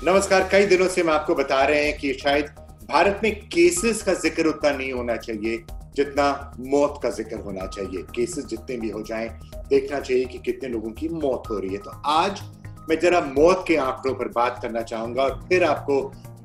नमस्कार। कई दिनों से हम आपको बता रहे हैं कि शायद भारत में केसेस का जिक्र उतना नहीं होना चाहिए जितना मौत का जिक्र होना चाहिए। केसेस जितने भी हो जाएं, देखना चाहिए कि कितने लोगों की मौत हो रही है। तो आज मैं जरा मौत के आंकड़ों पर बात करना चाहूंगा और फिर आपको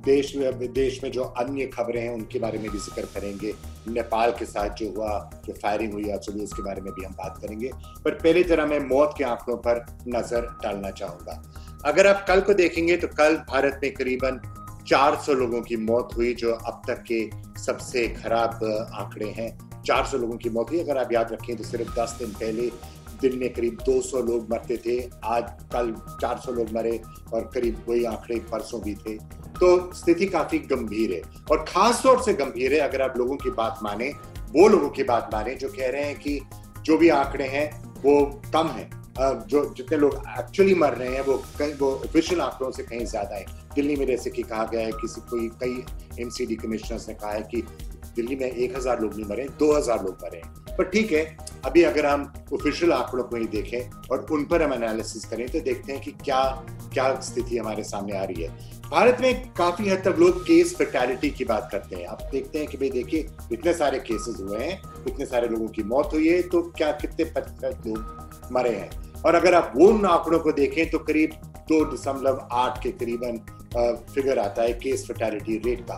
देश विदेश में जो अन्य खबरें हैं उनके बारे में भी जिक्र करेंगे। नेपाल के साथ जो हुआ, जो फायरिंग हुई आज सुबह, उसके बारे में भी हम बात करेंगे। पर पहले जरा मैं मौत के आंकड़ों पर नजर डालना चाहूंगा। अगर आप कल को देखेंगे तो कल भारत में करीबन 400 लोगों की मौत हुई, जो अब तक के सबसे खराब आंकड़े हैं। 400 लोगों की मौत हुई। अगर आप याद रखें तो सिर्फ 10 दिन पहले दिन में करीब 200 लोग मरते थे, आज कल 400 लोग मरे और करीब वही आंकड़े परसों भी थे। तो स्थिति काफी गंभीर है और खास तौर से गंभीर है अगर आप लोगों की बात माने, वो लोगों की बात माने जो कह रहे हैं कि जो भी आंकड़े हैं वो कम है। जो जितने लोग एक्चुअली मर रहे हैं वो ऑफिशियल आंकड़ों से कहीं ज्यादा है। दिल्ली में जैसे कि कहा गया है, कई एमसीडी कमिश्नर्स ने कहा है कि दिल्ली में 1000 लोग नहीं मरे, 2000 लोग मरे हैं। पर ठीक है, अभी अगर हम ऑफिशियल आंकड़ों को ही देखें और उन पर हम एनालिसिस करें तो देखते हैं कि क्या स्थिति हमारे सामने आ रही है। भारत में काफी हद तक लोग केस फैटेलिटी की बात करते हैं। आप देखते हैं कि भाई देखिए, इतने सारे केसेस हुए हैं, इतने सारे लोगों की मौत हुई है, तो क्या कितने प्रतिशत लोग मरे हैं। और अगर आप वो आंकड़ों को देखें तो करीब 2.8 के करीबन फिगर आता है केस फैटेलिटी रेट का।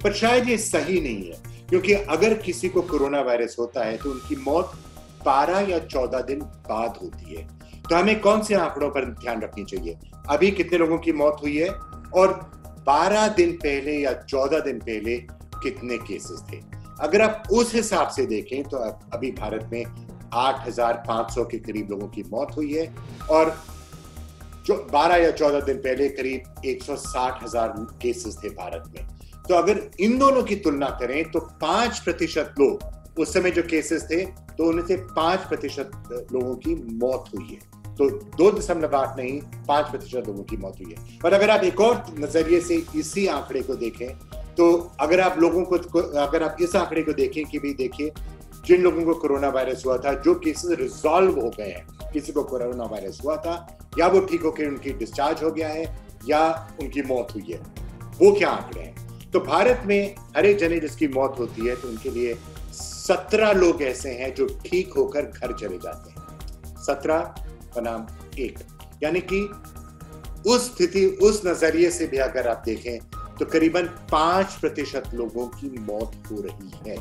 पर शायद ये सही नहीं है, क्योंकि अगर किसी को कोरोना वायरस होता है तो उनकी मौत 12 या 14 दिन बाद होती है। तो हमें कौन से आंकड़ों पर ध्यान रखनी चाहिए? अभी कितने लोगों की मौत हुई है और 12 दिन पहले या 14 दिन पहले कितने केसेस थे। अगर आप उस हिसाब से देखें तो अभी भारत में 8500 के करीब लोगों की मौत हुई है और जो 12 या 14 दिन पहले करीब 160,000 केसेस थे भारत में। तो अगर इन दोनों की तुलना करें तो 5% लोग उस समय जो केसेस थे, तो उनमें से 5% लोगों की मौत हुई है। तो 2.8 नहीं, 5% लोगों की मौत हुई है। पर अगर आप एक और नजरिए से इसी आंकड़े को देखें तो अगर आप इस आंकड़े को देखें कि भाई देखिए, जिन लोगों को कोरोना वायरस हुआ था, जो केसेस रिजॉल्व हो गए हैं, किसी को कोरोना वायरस हुआ था या वो ठीक होकर उनकी डिस्चार्ज हो गया है या उनकी मौत हुई है, वो क्या आंकड़े हैं। तो भारत में हर एक जने जिसकी मौत होती है तो उनके लिए 17 लोग ऐसे हैं जो ठीक होकर घर चले जाते हैं। 17 बनाम 1, यानी कि उस नजरिए से भी अगर आप देखें तो करीबन 5% लोगों की मौत हो रही है।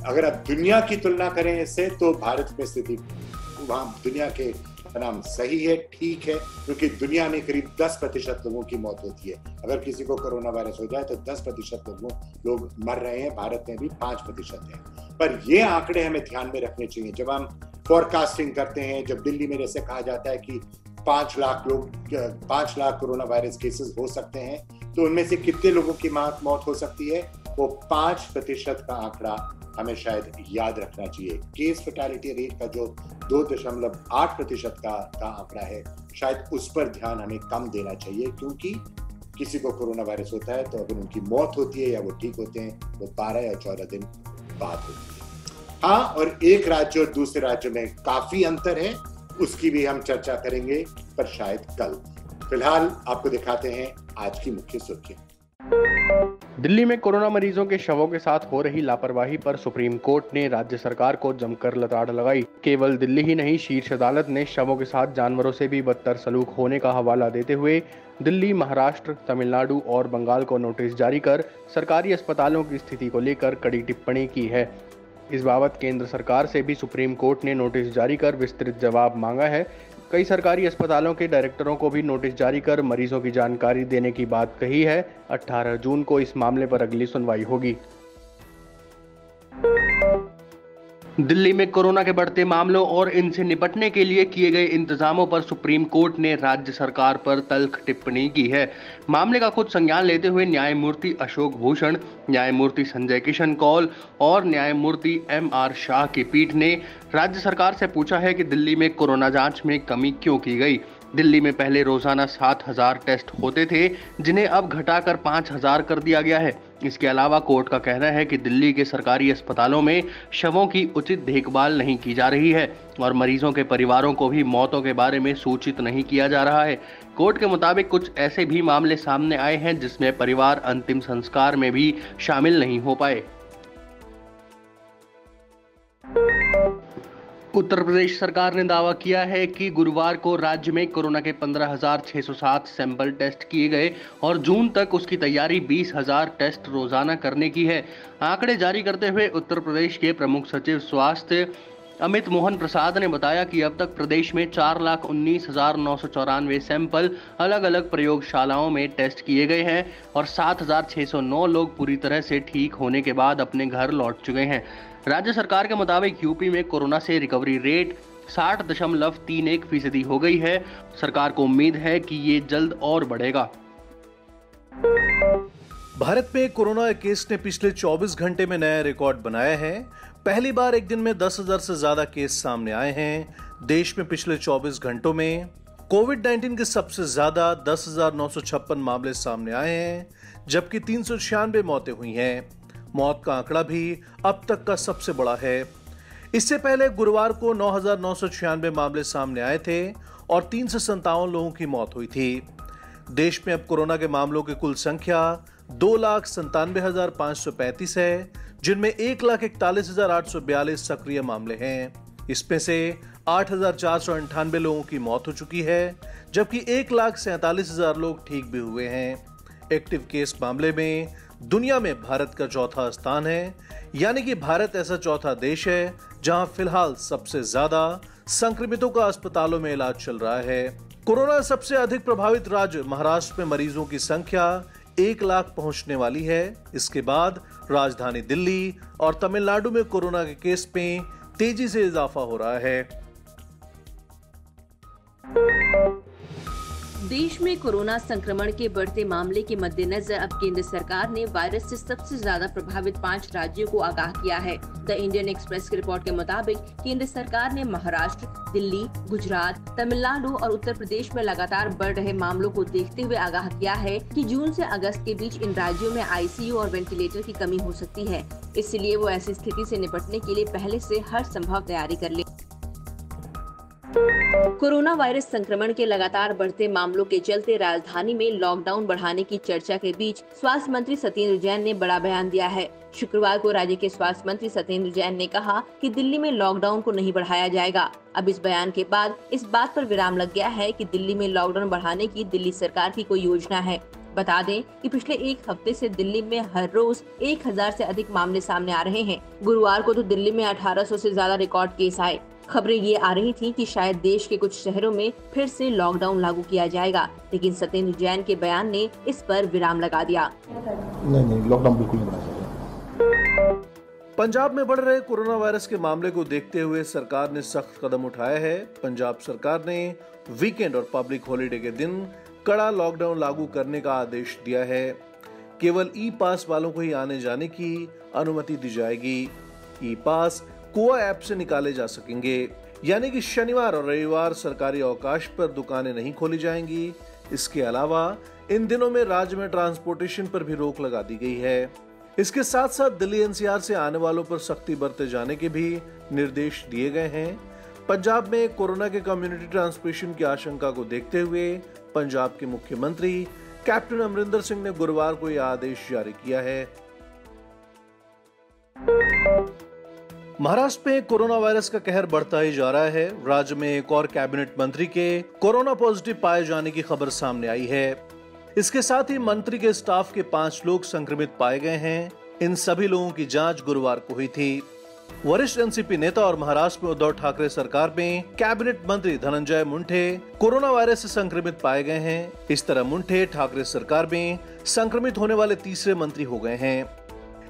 अगर आप दुनिया की तुलना करें इससे तो भारत में स्थिति वहां दुनिया के बनाम सही है, ठीक है, क्योंकि दुनिया में करीब 10% लोगों की मौत होती है। अगर किसी को कोरोना वायरस हो जाए तो 10% लोग मर रहे हैं, भारत में भी 5% है। पर ये आंकड़े हमें ध्यान में रखने चाहिए जब हम फोरकास्टिंग करते हैं। जब दिल्ली में जैसे कहा जाता है कि 5 लाख कोरोना वायरस केसेस हो सकते हैं, तो उनमें से कितने लोगों की मौत हो सकती है, वो 5% का आंकड़ा हमें शायद याद रखना चाहिए। केस फैटेलिटी रेट का जो 2.8% का आंकड़ा है, शायद उस पर ध्यान हमें कम देना चाहिए, क्योंकि किसी को कोरोना वायरस होता है तो अगर उनकी मौत होती है या वो ठीक होते हैं, वो 12 या 14 दिन बाद होती है। हाँ, और एक राज्य और दूसरे राज्य में काफी अंतर है, उसकी भी हम चर्चा करेंगे, पर शायद कल। फिलहाल आपको दिखाते हैं आज की मुख्य सुर्खियां। दिल्ली में कोरोना मरीजों के शवों के साथ हो रही लापरवाही पर सुप्रीम कोर्ट ने राज्य सरकार को जमकर लताड़ लगाई। केवल दिल्ली ही नहीं, शीर्ष अदालत ने शवों के साथ जानवरों से भी बदतर सलूक होने का हवाला देते हुए दिल्ली, महाराष्ट्र, तमिलनाडु और बंगाल को नोटिस जारी कर सरकारी अस्पतालों की स्थिति को लेकर कड़ी टिप्पणी की है। इस बाबत केंद्र सरकार से भी सुप्रीम कोर्ट ने नोटिस जारी कर विस्तृत जवाब मांगा है। कई सरकारी अस्पतालों के डायरेक्टरों को भी नोटिस जारी कर मरीजों की जानकारी देने की बात कही है। 18 जून को इस मामले पर अगली सुनवाई होगी। दिल्ली में कोरोना के बढ़ते मामलों और इनसे निपटने के लिए किए गए इंतजामों पर सुप्रीम कोर्ट ने राज्य सरकार पर तल्ख टिप्पणी की है। मामले का खुद संज्ञान लेते हुए न्यायमूर्ति अशोक भूषण, न्यायमूर्ति संजय किशन कौल और न्यायमूर्ति MR शाह की पीठ ने राज्य सरकार से पूछा है कि दिल्ली में कोरोना जांच में कमी क्यों की गई। दिल्ली में पहले रोजाना 7000 टेस्ट होते थे, जिन्हें अब घटाकर 5000 कर दिया गया है। इसके अलावा कोर्ट का कहना है कि दिल्ली के सरकारी अस्पतालों में शवों की उचित देखभाल नहीं की जा रही है और मरीजों के परिवारों को भी मौतों के बारे में सूचित नहीं किया जा रहा है। कोर्ट के मुताबिक कुछ ऐसे भी मामले सामने आए हैं जिसमें परिवार अंतिम संस्कार में भी शामिल नहीं हो पाए। उत्तर प्रदेश सरकार ने दावा किया है कि गुरुवार को राज्य में कोरोना के 15,607 सैंपल टेस्ट किए गए और जून तक उसकी तैयारी 20,000 टेस्ट रोजाना करने की है। आंकड़े जारी करते हुए उत्तर प्रदेश के प्रमुख सचिव स्वास्थ्य अमित मोहन प्रसाद ने बताया कि अब तक प्रदेश में 4,19,994 सैंपल अलग अलग प्रयोगशालाओं में टेस्ट किए गए हैं और 7,609 लोग पूरी तरह से ठीक होने के बाद अपने घर लौट चुके हैं। राज्य सरकार के मुताबिक यूपी में कोरोना से रिकवरी रेट 60.31% हो गई है। सरकार को उम्मीद है कि ये जल्द और बढ़ेगा। भारत में कोरोना केस ने पिछले 24 घंटे में नया रिकॉर्ड बनाया है। पहली बार एक दिन में 10,000 से ज्यादा केस सामने आए हैं। देश में पिछले 24 घंटों में कोविड-19 के सबसे ज्यादा 10,956 मामले सामने आए हैं, जबकि 396 मौतें हुई हैं। मौत का आंकड़ा भी अब तक का सबसे बड़ा है। इससे पहले गुरुवार को 9,996 मामले सामने आए थे और 357 लोगों की मौत हुई थी। देश में अब कोरोना के मामलों की कुल संख्या 2,97,535 है, जिनमें 1,41,842 सक्रिय मामले हैं। इसमें से 8,498 लोगों की मौत हो चुकी है, जबकि 1,47,000 लोग ठीक भी हुए हैं। एक्टिव केस मामले में दुनिया में भारत का चौथा स्थान है, यानी कि भारत ऐसा चौथा देश है जहां फिलहाल सबसे ज्यादा संक्रमितों का अस्पतालों में इलाज चल रहा है। कोरोना सबसे अधिक प्रभावित राज्य महाराष्ट्र में मरीजों की संख्या 1 लाख पहुंचने वाली है। इसके बाद राजधानी दिल्ली और तमिलनाडु में कोरोना के केस में तेजी से इजाफा हो रहा है। देश में कोरोना संक्रमण के बढ़ते मामले के मद्देनजर अब केंद्र सरकार ने वायरस से सबसे ज्यादा प्रभावित 5 राज्यों को आगाह किया है। द इंडियन एक्सप्रेस की रिपोर्ट के मुताबिक केंद्र सरकार ने महाराष्ट्र, दिल्ली, गुजरात, तमिलनाडु और उत्तर प्रदेश में लगातार बढ़ रहे मामलों को देखते हुए आगाह किया है कि जून से अगस्त के बीच इन राज्यों में आईसीयू और वेंटिलेटर की कमी हो सकती है। इसलिए वो ऐसी स्थिति से निपटने के लिए पहले से हर संभव तैयारी कर ले। कोरोना वायरस संक्रमण के लगातार बढ़ते मामलों के चलते राजधानी में लॉकडाउन बढ़ाने की चर्चा के बीच स्वास्थ्य मंत्री सत्येंद्र जैन ने बड़ा बयान दिया है। शुक्रवार को राज्य के स्वास्थ्य मंत्री सत्येंद्र जैन ने कहा कि दिल्ली में लॉकडाउन को नहीं बढ़ाया जाएगा। अब इस बयान के बाद इस बात पर विराम लग गया है कि दिल्ली में लॉकडाउन बढ़ाने की दिल्ली सरकार की कोई योजना है। बता दें कि पिछले एक हफ्ते से दिल्ली में हर रोज 1,000 से अधिक मामले सामने आ रहे हैं। गुरुवार को तो दिल्ली में 1800 से ज्यादा रिकॉर्ड केस आए। खबरें ये आ रही थी कि शायद देश के कुछ शहरों में फिर से लॉकडाउन लागू किया जाएगा, लेकिन सत्येंद्र जैन के बयान ने इस पर विराम लगा दिया। नहीं, लॉकडाउन बिल्कुल नहीं बढ़ाया। पंजाब में बढ़ रहे कोरोना वायरस के मामले को देखते हुए सरकार ने सख्त कदम उठाया है। पंजाब सरकार ने वीकेंड और पब्लिक हॉलिडे के दिन कड़ा लॉकडाउन लागू करने का आदेश दिया है। केवल ई पास वालों को ही आने जाने की अनुमति दी जाएगी। ई पास कोआ ऐप से निकाले जा सकेंगे, यानी कि शनिवार और रविवार सरकारी अवकाश पर दुकानें नहीं खोली जाएंगी। इसके अलावा इन दिनों में राज्य में ट्रांसपोर्टेशन पर भी रोक लगा दी गई है। इसके साथ साथ दिल्ली एनसीआर से आने वालों पर सख्ती बरते जाने के भी निर्देश दिए गए हैं। पंजाब में कोरोना के कम्युनिटी ट्रांसमिशन की आशंका को देखते हुए पंजाब के मुख्यमंत्री कैप्टन अमरिंदर सिंह ने गुरुवार को यह आदेश जारी किया है। महाराष्ट्र में कोरोना वायरस का कहर बढ़ता ही जा रहा है। राज्य में एक और कैबिनेट मंत्री के कोरोना पॉजिटिव पाए जाने की खबर सामने आई है। इसके साथ ही मंत्री के स्टाफ के 5 लोग संक्रमित पाए गए हैं। इन सभी लोगों की जांच गुरुवार को हुई थी। वरिष्ठ एनसीपी नेता और महाराष्ट्र में उद्धव ठाकरे सरकार में कैबिनेट मंत्री धनंजय मुंडे कोरोना वायरस से संक्रमित पाए गए हैं। इस तरह मुंडे ठाकरे सरकार में संक्रमित होने वाले तीसरे मंत्री हो गए हैं।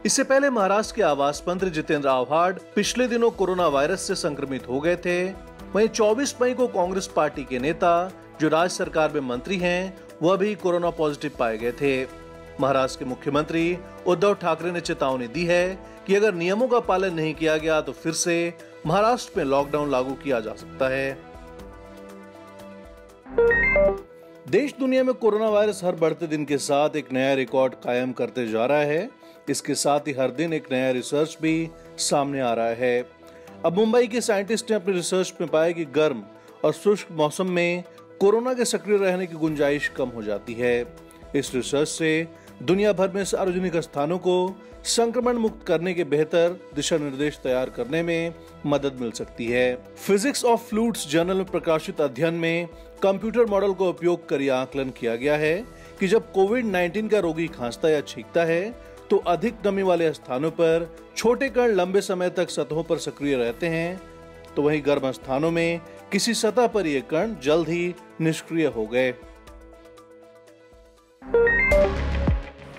इससे पहले महाराष्ट्र के आवास मंत्री जितेंद्र आव्हाड पिछले दिनों कोरोना वायरस से संक्रमित हो गए थे। वहीं 24 मई को कांग्रेस पार्टी के नेता जो राज्य सरकार में मंत्री हैं, वह भी कोरोना पॉजिटिव पाए गए थे। महाराष्ट्र के मुख्यमंत्री उद्धव ठाकरे ने चेतावनी दी है कि अगर नियमों का पालन नहीं किया गया तो फिर से महाराष्ट्र में लॉकडाउन लागू किया जा सकता है। देश दुनिया में कोरोना वायरस हर बढ़ते दिन के साथ एक नया रिकॉर्ड कायम करते जा रहा है। इसके साथ ही हर दिन एक नया रिसर्च भी सामने आ रहा है। अब मुंबई के साइंटिस्ट ने अपनी रिसर्च में पाया कि गर्म और शुष्क मौसम में कोरोना के सक्रिय रहने की गुंजाइश कम हो जाती है। इस रिसर्च से दुनिया भर में सार्वजनिक स्थानों को संक्रमण मुक्त करने के बेहतर दिशा निर्देश तैयार करने में मदद मिल सकती है। फिजिक्स ऑफ फ्लूइड्स जर्नल में प्रकाशित अध्ययन में कंप्यूटर मॉडल का उपयोग कर यह आकलन किया गया है कि जब कोविड-19 का रोगी खांसता या छींकता है तो अधिक नमी वाले स्थानों पर छोटे कण लंबे समय तक सतहों पर सक्रिय रहते हैं, तो वहीं गर्म स्थानों में किसी सतह पर ये कण जल्द ही निष्क्रिय हो गए।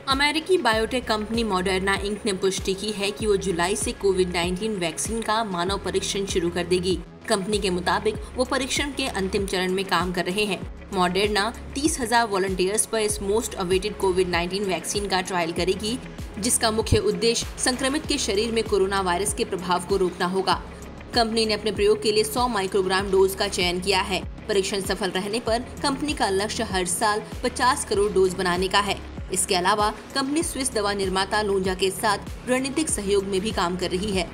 अमेरिकी बायोटेक कंपनी मॉडर्ना इंक ने पुष्टि की है कि वो जुलाई से कोविड-19 वैक्सीन का मानव परीक्षण शुरू कर देगी। कंपनी के मुताबिक वो परीक्षण के अंतिम चरण में काम कर रहे हैं। मॉडर्ना 30,000 वॉलंटियर्स पर इस मोस्ट अवेटेड कोविड-19 वैक्सीन का ट्रायल करेगी, जिसका मुख्य उद्देश्य संक्रमित के शरीर में कोरोना वायरस के प्रभाव को रोकना होगा। कंपनी ने अपने प्रयोग के लिए 100 माइक्रोग्राम डोज का चयन किया है। परीक्षण सफल रहने पर कंपनी का लक्ष्य हर साल 50 करोड़ डोज बनाने का है। इसके अलावा कंपनी स्विस दवा निर्माता लोंजा के साथ रणनीतिक सहयोग में भी काम कर रही है।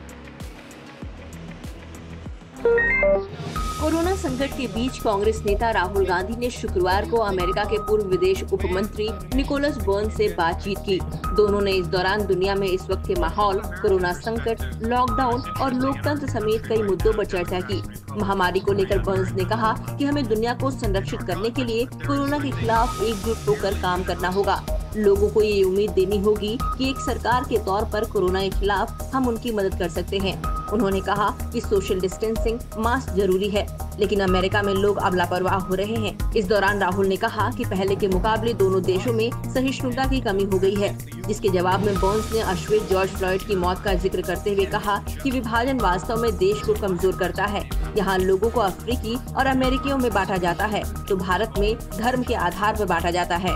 कोरोना संकट के बीच कांग्रेस नेता राहुल गांधी ने शुक्रवार को अमेरिका के पूर्व विदेश उप मंत्री निकोलस बर्न्स से बातचीत की। दोनों ने इस दौरान दुनिया में इस वक्त के माहौल, कोरोना संकट, लॉकडाउन और लोकतंत्र समेत कई मुद्दों पर चर्चा की। महामारी को लेकर बर्न्स ने कहा कि हमें दुनिया को संरक्षित करने के लिए कोरोना के खिलाफ एकजुट होकर काम करना होगा। लोगों को ये उम्मीद देनी होगी कि एक सरकार के तौर पर कोरोना के खिलाफ हम उनकी मदद कर सकते हैं। उन्होंने कहा कि सोशल डिस्टेंसिंग, मास्क जरूरी है, लेकिन अमेरिका में लोग अब लापरवाह हो रहे हैं। इस दौरान राहुल ने कहा कि पहले के मुकाबले दोनों देशों में सहिष्णुता की कमी हो गई है, जिसके जवाब में बर्न्स ने अश्वेत जॉर्ज फ्लॉयड की मौत का जिक्र करते हुए कहा कि विभाजन वास्तव में देश को कमजोर करता है। यहाँ लोगों को अफ्रीकी और अमेरिकियों में बांटा जाता है, तो भारत में धर्म के आधार पर बांटा जाता है।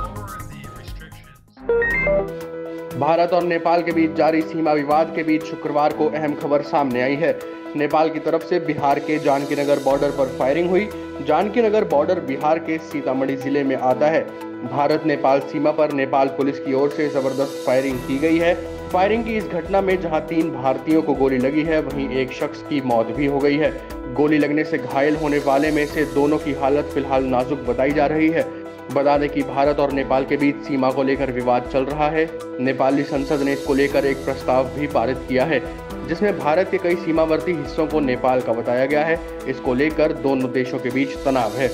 भारत और नेपाल के बीच जारी सीमा विवाद के बीच शुक्रवार को अहम खबर सामने आई है। नेपाल की तरफ से बिहार के जानकी नगर बॉर्डर पर फायरिंग हुई। जानकी नगर बॉर्डर बिहार के सीतामढ़ी जिले में आता है। भारत नेपाल सीमा पर नेपाल पुलिस की ओर से जबरदस्त फायरिंग की गई है। फायरिंग की इस घटना में जहां 3 भारतीयों को गोली लगी है, वहीं एक शख्स की मौत भी हो गई है। गोली लगने से घायल होने वाले में से दोनों की हालत फिलहाल नाजुक बताई जा रही है। बता दें कि भारत और नेपाल के बीच सीमा को लेकर विवाद चल रहा है। नेपाली संसद ने इसको लेकर एक प्रस्ताव भी पारित किया है, जिसमें भारत के कई सीमावर्ती हिस्सों को नेपाल का बताया गया है। इसको लेकर दोनों देशों के बीच तनाव है।